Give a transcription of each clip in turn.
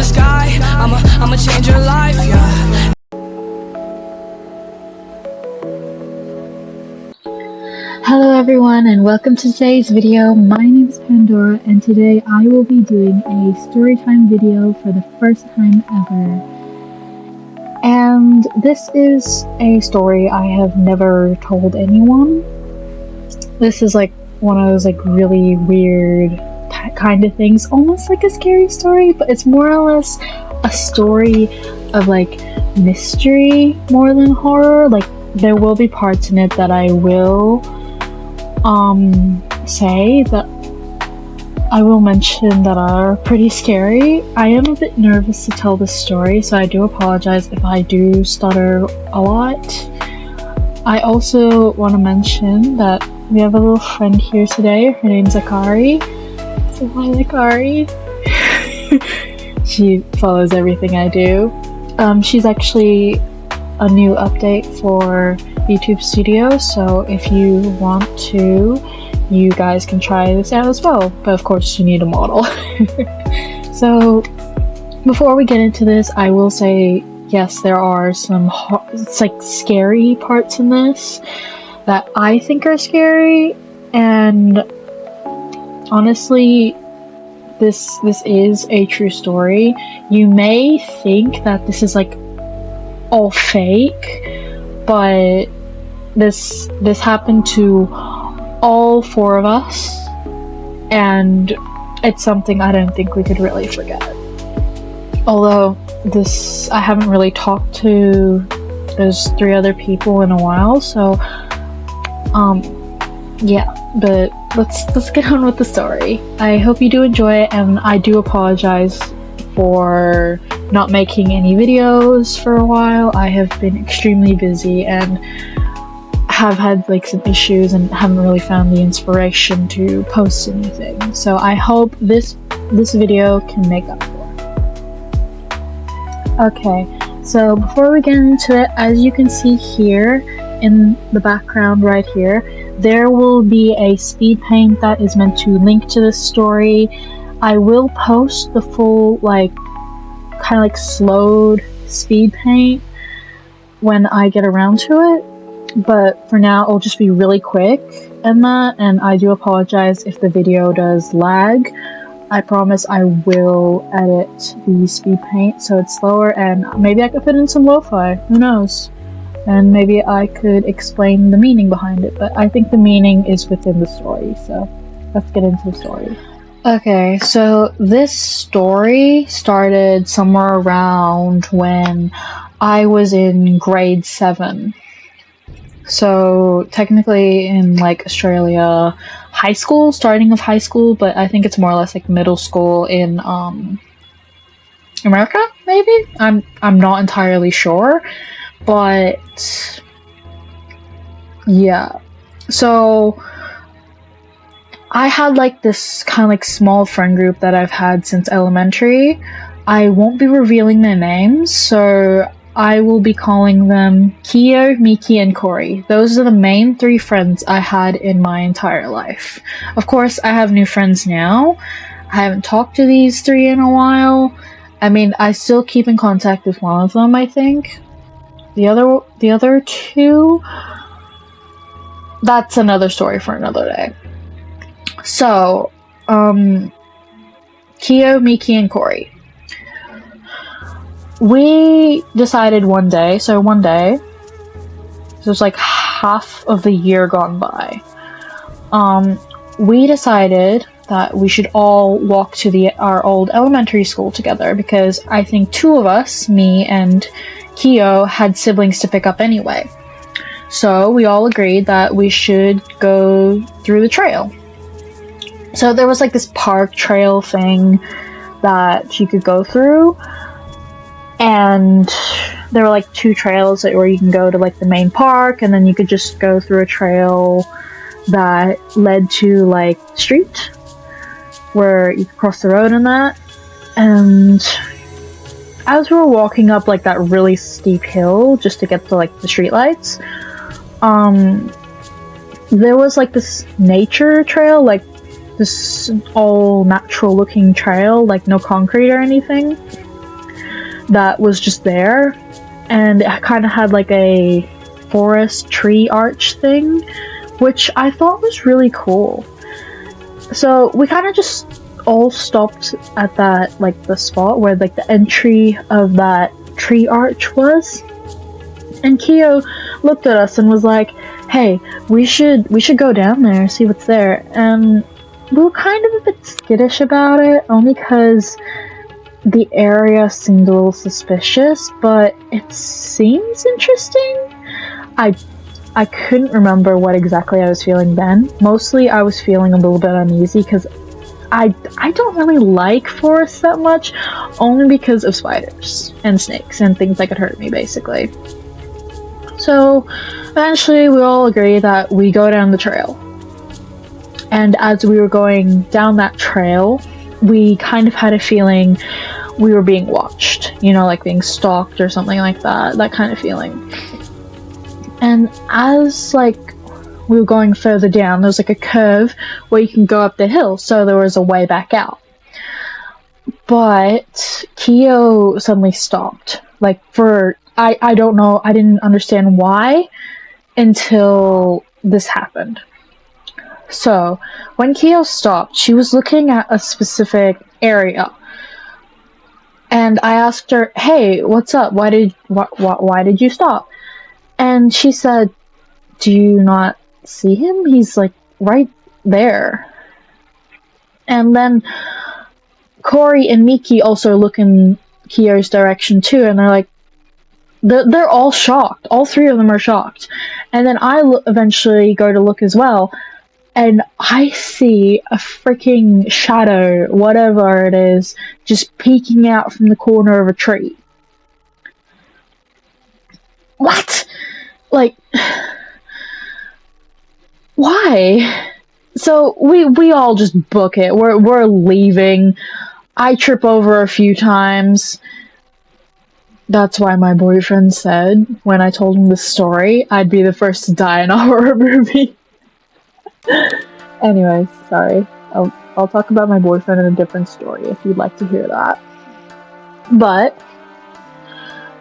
the sky. I'ma change your life, yeah. Hello everyone and welcome to today's video. My name is Pandora and today I will be doing a storytime video for the first time ever. And this is a story I have never told anyone. This is like one of those like really weird kind of things, almost like a scary story, but it's more or less a story of like mystery more than horror. Like there will be parts in it that I will say that I will mention that are pretty scary. I am a bit nervous to tell this story, so I do apologize if I do stutter a lot. I also want to mention that we have a little friend here today. Her name's Akari. So hi Akari. She follows everything I do. She's actually a new update for YouTube Studio, so if you want to, you guys can try this out as well, but of course you need a model. So before we get into this, I will say yes, there are some it's like scary parts in this that I think are scary, and honestly this is a true story. You may think that this is like all fake, but this happened to all four of us, and it's something I don't think we could really forget. Although I haven't really talked to those three other people in a while, so yeah, but let's get on with the story. I hope you do enjoy it, and I do apologize for not making any videos for a while. I have been extremely busy and have had like some issues and haven't really found the inspiration to post anything. So I hope this video can make up for it. Okay, so before we get into it, as you can see here in the background right here, there will be a speed paint that is meant to link to this story. I will post the full like kind of like slowed speed paint when I get around to it, but for now it'll just be really quick and I do apologize if the video does lag. I promise I will edit the speed paint so it's slower, and maybe I could put in some lo-fi, who knows, and maybe I could explain the meaning behind it, but I think the meaning is within the story, so let's get into the story. Okay, so this story started somewhere around when I was in grade 7. So technically in like Australia, high school, starting of high school, but I think it's more or less like middle school in America, maybe? I'm not entirely sure, but yeah. So I had like this kind of like small friend group that I've had since elementary. I won't be revealing their names, so I will be calling them Kyo, Miki, and Corey. Those are the main 3 friends I had in my entire life. Of course, I have new friends now. I haven't talked to these 3 in a while. I mean, I still keep in contact with one of them, I think. The other 2, that's another story for another day. So, Kyo, Miki, and Corey. We decided one day, so it was like half of the year gone by, we decided that we should all walk to our old elementary school together, because I think 2 of us, me and Kyo, had siblings to pick up anyway. So we all agreed that we should go through the trail. So there was like this park trail thing that you could go through, and there were like 2 trails where you can go to like the main park, and then you could just go through a trail that led to like street where you could cross the road and that. And as we were walking up like that really steep hill just to get to like the streetlights, there was like this nature trail, like this all natural looking trail, like no concrete or anything. that was just there, and it kind of had like a forest tree arch thing, which I thought was really cool. So we kind of just all stopped at that, like the spot where like the entry of that tree arch was, and Kyo looked at us and was like, "Hey, we should go down there and see what's there." And we were kind of a bit skittish about it, only because the area seemed a little suspicious, but it seems interesting. I couldn't remember what exactly I was feeling then. Mostly I was feeling a little bit uneasy because I don't really like forests that much, only because of spiders and snakes and things that could hurt me, basically. So eventually we all agree that we go down the trail. And as we were going down that trail, we kind of had a feeling we were being watched, you know, like being stalked or something like that kind of feeling. And as like we were going further down, there was like a curve where you can go up the hill, so there was a way back out. But Kyo suddenly stopped, like for I don't know, I didn't understand why until this happened. So when Kyo stopped, she was looking at a specific area, and I asked her, "Hey, what's up? Why did you stop?" And she said, "Do you not see him? He's like right there." And then Corey and Miki also look in Kyo's direction too, and they're like, they're all shocked. All three of them are shocked. And then I eventually go to look as well, and I see a freaking shadow, whatever it is, just peeking out from the corner of a tree. What? Like, why? So we all just book it. We're leaving. I trip over a few times. That's why my boyfriend said when I told him the story, I'd be the first to die in a horror movie. Anyways, sorry. I'll talk about my boyfriend in a different story if you'd like to hear that. But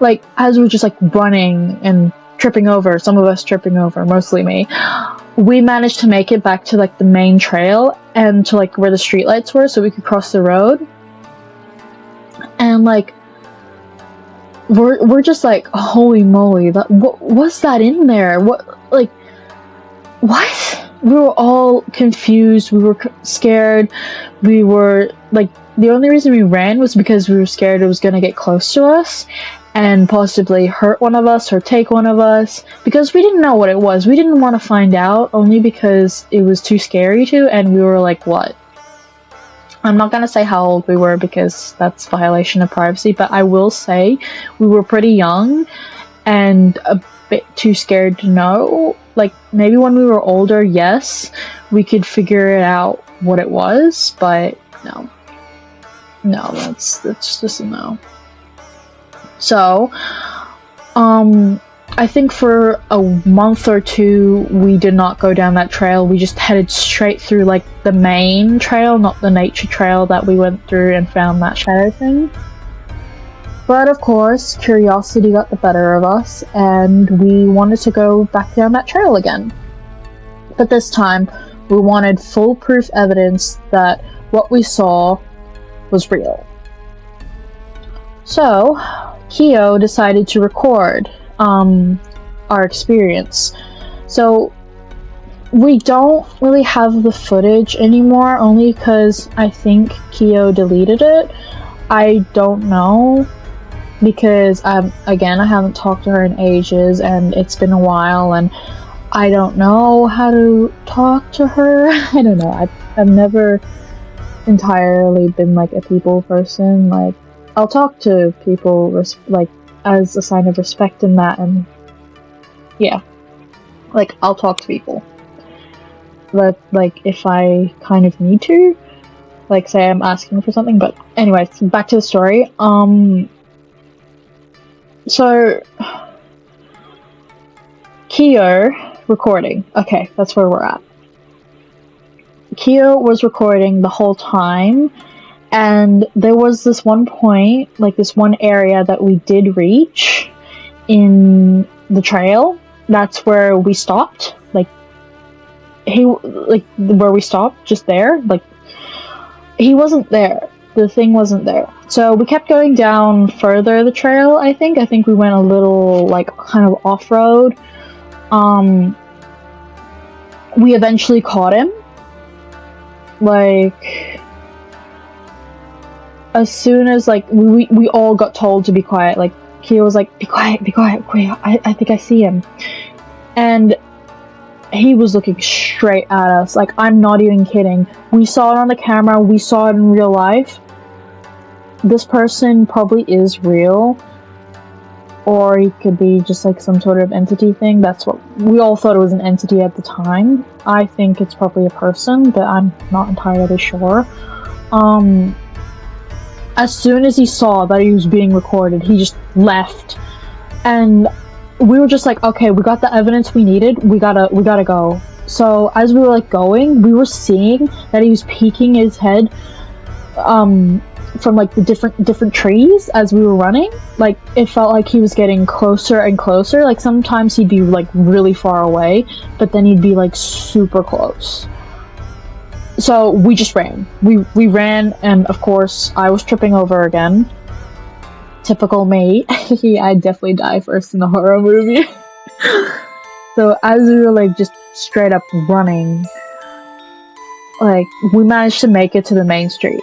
like as we're just like running and tripping over, some of us tripping over, mostly me, we managed to make it back to like the main trail and to like where the streetlights were so we could cross the road. And like we're just like, holy moly, what was that in there? What? We were all confused, we were scared, we were like, the only reason we ran was because we were scared it was gonna get close to us and possibly hurt one of us or take one of us, because we didn't know what it was. We didn't want to find out, only because it was too scary to, and we were like, what? I'm not gonna say how old we were because that's violation of privacy, but I will say we were pretty young and a bit too scared to know. Like, maybe when we were older, yes, we could figure it out what it was, but no, that's just a no. So, I think for a month or two, we did not go down that trail. We just headed straight through, like, the main trail, not the nature trail that we went through and found that shadow thing. But, of course, curiosity got the better of us, and we wanted to go back down that trail again. But this time, we wanted foolproof evidence that what we saw was real. So, Kyo decided to record our experience. So we don't really have the footage anymore, only because I think Kyo deleted it. I don't know, because I haven't talked to her in ages and it's been a while and I don't know how to talk to her. I don't know. I've never entirely been like a people person. Like, I'll talk to people like as a sign of respect in that, and yeah, like I'll talk to people. But like if I kind of need to, like say I'm asking for something. But anyways, back to the story. So Kyo recording. Okay, that's where we're at. Kyo was recording the whole time, And there was this one point, like this one area that we did reach in the trail. That's where we stopped. Like where we stopped, just there. Like he wasn't there. The thing wasn't there. So we kept going down further the trail, I think. I think we went a little, like, kind of off-road. We eventually caught him. Like, as soon as, like, we all got told to be quiet. Like, Kia was like, be quiet, quick, I think I see him. And he was looking straight at us. Like, I'm not even kidding. We saw it on the camera, we saw it in real life. This person probably is real, or he could be just like some sort of entity thing. That's what we all thought it was, an entity at the time. I think it's probably a person, but I'm not entirely sure. As soon as he saw that he was being recorded, he just left, and we were just like, okay, we got the evidence we needed, we gotta go. So as we were like going, we were seeing that he was peeking his head from like the different trees as we were running. Like, it felt like he was getting closer and closer. Like, sometimes he'd be like really far away, but then he'd be like super close. So we just ran. We ran, and of course I was tripping over again. Typical me. I definitely die first in a horror movie. So as we were like just straight up running, like, we managed to make it to the main street.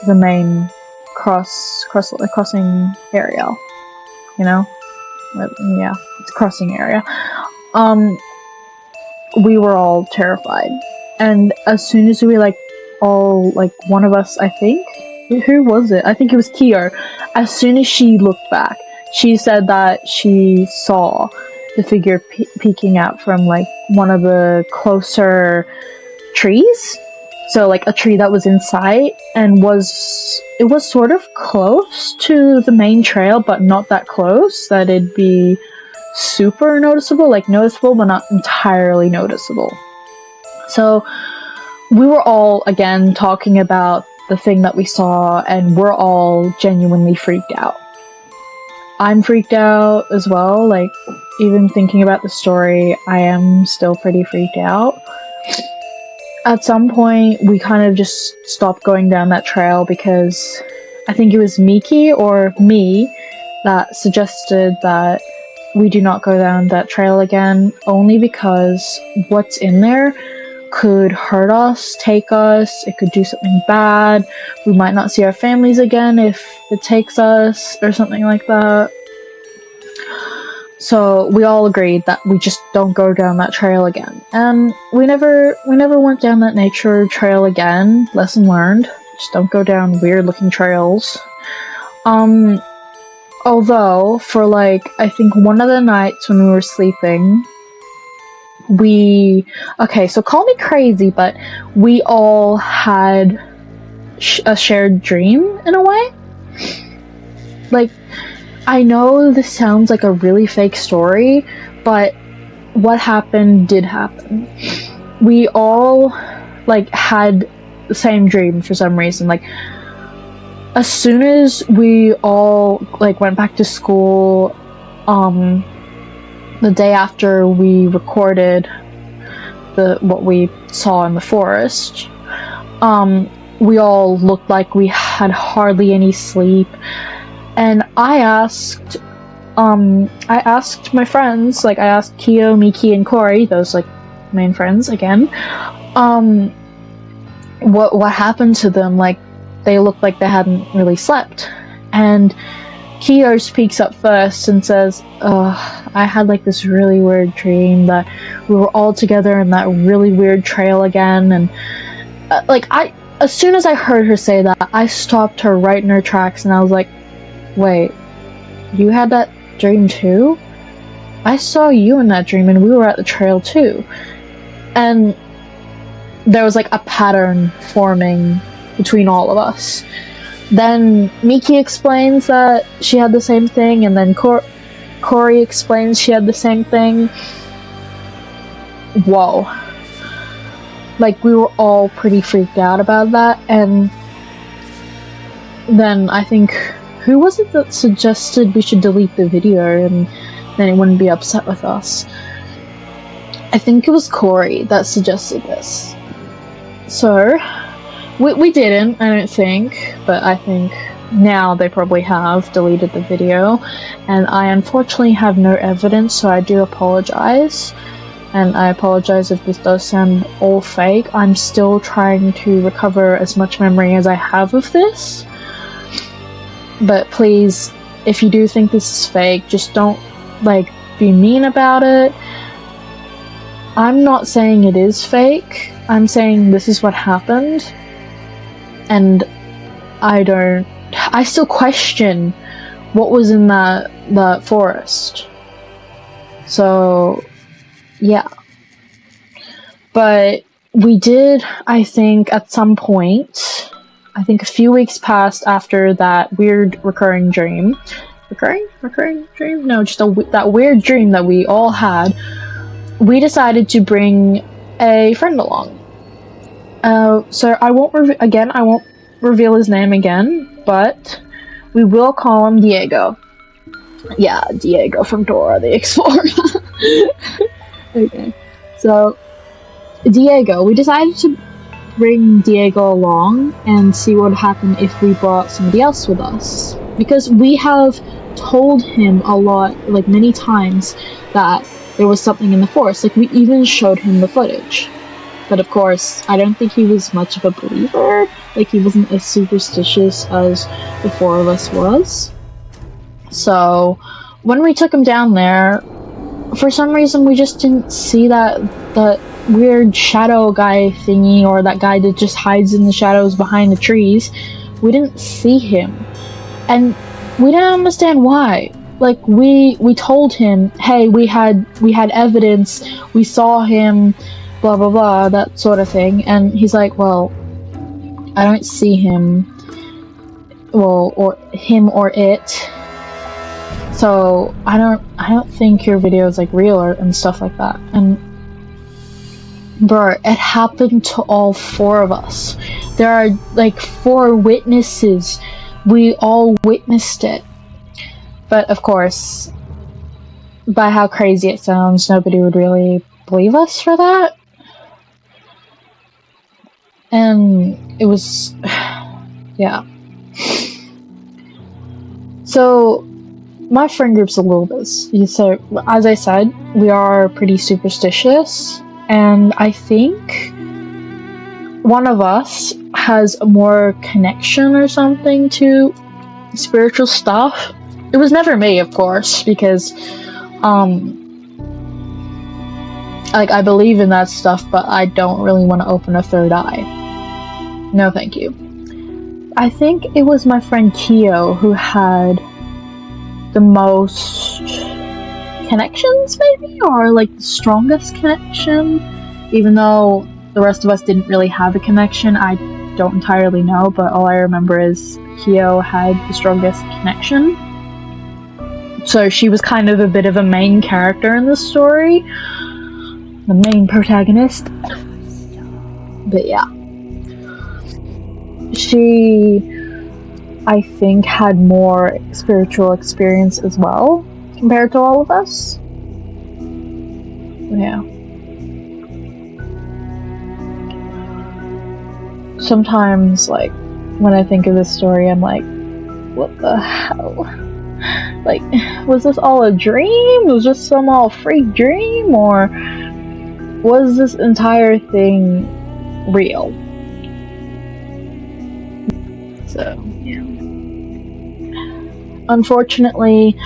The main crossing area, you know? Yeah, it's a crossing area. We were all terrified, and as soon as we one of us, I think, who was it? I think it was Kier. As soon as she looked back, she said that she saw the figure peeking out from like one of the closer trees. So, like, a tree that was in sight, and it was sort of close to the main trail, but not that close that it'd be super noticeable. Like, noticeable, but not entirely noticeable. So, we were all, again, talking about the thing that we saw, and we're all genuinely freaked out. I'm freaked out as well. Like, even thinking about the story, I am still pretty freaked out. At some point, we kind of just stopped going down that trail because I think it was Miki or me that suggested that we do not go down that trail again, only because what's in there could hurt us, take us, it could do something bad, we might not see our families again if it takes us, or something like that. So we all agreed that we just don't go down that trail again. And we never went down that nature trail again. Lesson learned. Just don't go down weird looking trails. Although, for like, I think one of the nights when we were sleeping, okay, so call me crazy, but we all had a shared dream in a way. Like, I know this sounds like a really fake story, but what happened did happen. We all, like, had the same dream for some reason. Like, as soon as we all, like, went back to school, the day after we recorded what we saw in the forest, we all looked like we had hardly any sleep. And I asked my friends, like, I asked Kyo, Miki, and Corey, those, like, main friends again, what happened to them. Like, they looked like they hadn't really slept. And Kyo speaks up first and says, I had, like, this really weird dream that we were all together in that really weird trail again, and, as soon as I heard her say that, I stopped her right in her tracks, and I was like, wait, you had that dream too? I saw you in that dream and we were at the trail too. And there was like a pattern forming between all of us. Then Miki explains that she had the same thing, and then Corey explains she had the same thing. Whoa. Like, we were all pretty freaked out about that, and then I think, who was it that suggested we should delete the video and then it wouldn't be upset with us? I think it was Corey that suggested this. So, we didn't, I don't think, but I think now they probably have deleted the video, and I unfortunately have no evidence, so I do apologize. And I apologize if this does sound all fake. I'm still trying to recover as much memory as I have of this. But please, if you do think this is fake, just don't, like, be mean about it. I'm not saying it is fake. I'm saying this is what happened. And I still question what was in that forest. So, yeah. But we did, I think, at some point, I think a few weeks passed after that weird recurring dream. Recurring dream? No, just that weird dream that we all had. We decided to bring a friend along. So I won't reveal his name again, but we will call him Diego. Yeah, Diego from Dora the Explorer. Okay, so Diego, we decided to bring Diego along and see what would happen if we brought somebody else with us. Because we have told him a lot, like many times, that there was something in the forest. Like, we even showed him the footage. But of course, I don't think he was much of a believer. Like, he wasn't as superstitious as the four of us was. So, when we took him down there, for some reason we just didn't see that weird shadow guy thingy, or that guy that just hides in the shadows behind the trees. We didn't see him. And we didn't understand why. Like, we told him, hey, we had evidence, we saw him, blah blah blah, that sort of thing, and he's like, well, I don't see him, well, or him or it, so I don't think your video is like real and stuff like that. And bro, it happened to all four of us. There are like 4 witnesses. We all witnessed it. But of course, by how crazy it sounds, nobody would really believe us for that. And it was, yeah. So, my friend group's a little bit, so, as I said, we are pretty superstitious, and I think one of us has more connection or something to spiritual stuff. It was never me, of course, because, like, I believe in that stuff, but I don't really want to open a third eye. No, thank you. I think it was my friend Kyo who had the most connections, maybe, or like the strongest connection, even though the rest of us didn't really have a connection. I don't entirely know, but all I remember is Kyo had the strongest connection. So she was kind of a bit of a main character in the story, the main protagonist. But yeah, she, I think, had more spiritual experience as well compared to all of us. Yeah. Sometimes, like, when I think of this story, I'm like, what the hell? Like, was this all a dream? Was this some all freak dream? Or was this entire thing real? So, yeah. Unfortunately,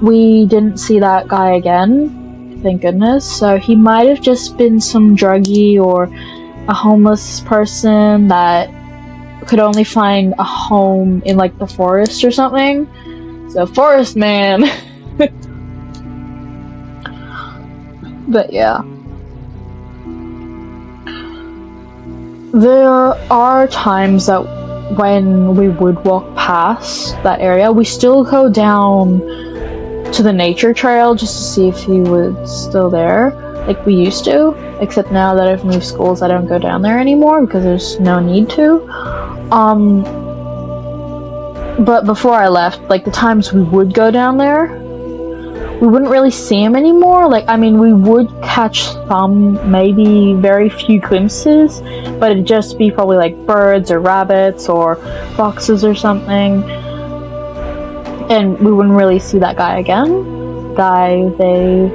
we didn't see that guy again, thank goodness. So he might have just been some druggie or a homeless person that could only find a home in, like, the forest or something. So, forest man! But yeah. There are times that when we would walk past that area, we still go down to the nature trail just to see if he was still there, like we used to, except now that I've moved schools, I don't go down there anymore because there's no need to. But before I left, like the times we would go down there, we wouldn't really see him anymore. Like, I mean, we would catch some, maybe very few glimpses, but it'd just be probably like birds or rabbits or foxes or something. And we wouldn't really see that guy again. Guy, they,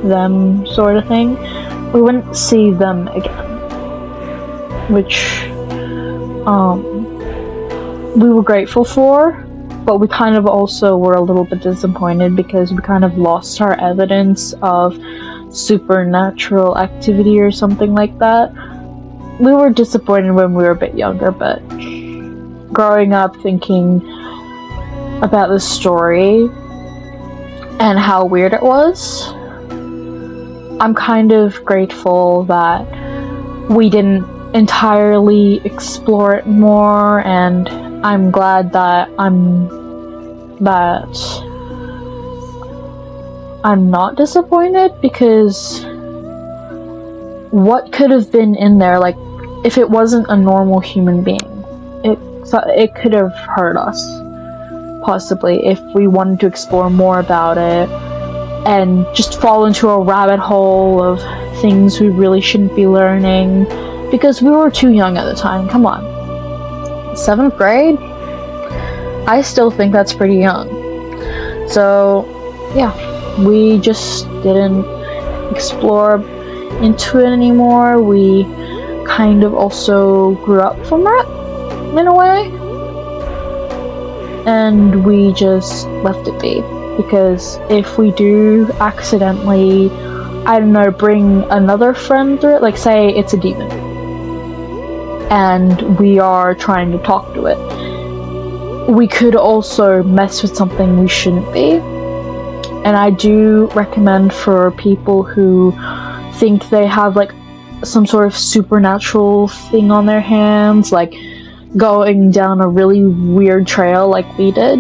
them sort of thing. We wouldn't see them again. Which, we were grateful for, but we kind of also were a little bit disappointed because we kind of lost our evidence of supernatural activity or something like that. We were disappointed when we were a bit younger, but growing up thinking about this story and how weird it was, I'm kind of grateful that we didn't entirely explore it more, and I'm glad that I'm not disappointed, because what could have been in there, like, if it wasn't a normal human being, it could have hurt us, possibly, if we wanted to explore more about it and just fall into a rabbit hole of things we really shouldn't be learning, because we were too young at the time. Come on. 7th grade? I still think that's pretty young. So, yeah, we just didn't explore into it anymore. We kind of also grew up from that, in a way. And we just left it be. Because if we do accidentally, I don't know, bring another friend through it, like say it's a demon, and we are trying to talk to it, we could also mess with something we shouldn't be. And I do recommend for people who think they have like some sort of supernatural thing on their hands, like going down a really weird trail like we did,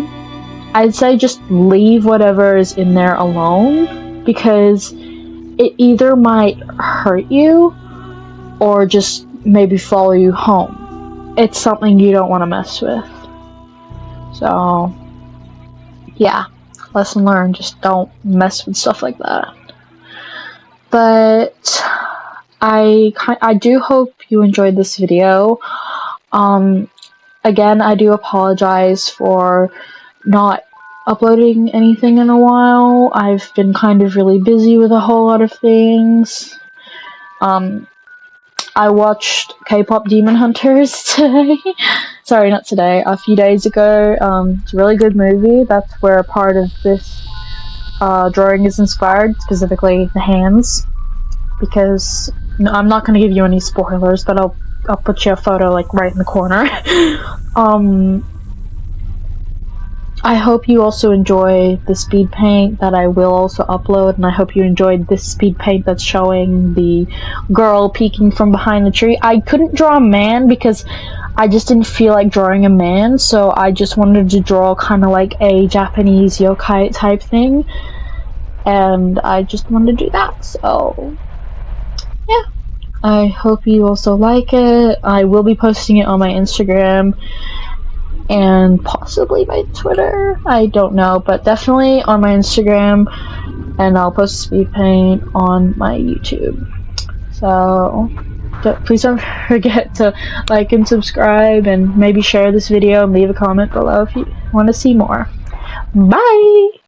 I'd say just leave whatever is in there alone, because it either might hurt you or just maybe follow you home. It's something you don't want to mess with. So, yeah, lesson learned, just don't mess with stuff like that. But I do hope you enjoyed this video. Again, I do apologize for not uploading anything in a while. I've been kind of really busy with a whole lot of things. I watched K-pop Demon Hunters today. Sorry, not today, a few days ago. It's a really good movie. That's where part of this drawing is inspired, specifically the hands. Because, no, I'm not going to give you any spoilers, but I'll put you a photo like right in the corner. I hope you also enjoy the speed paint that I will also upload, and I hope you enjoyed this speed paint that's showing the girl peeking from behind the tree. I couldn't draw a man because I just didn't feel like drawing a man, so I just wanted to draw kind of like a Japanese yokai type thing, and I just wanted to do that, so yeah. I hope you also like it. I will be posting it on my Instagram and possibly my Twitter, I don't know, but definitely on my Instagram, and I'll post speed paint on my YouTube. So please don't forget to like and subscribe, and maybe share this video and leave a comment below if you want to see more. Bye!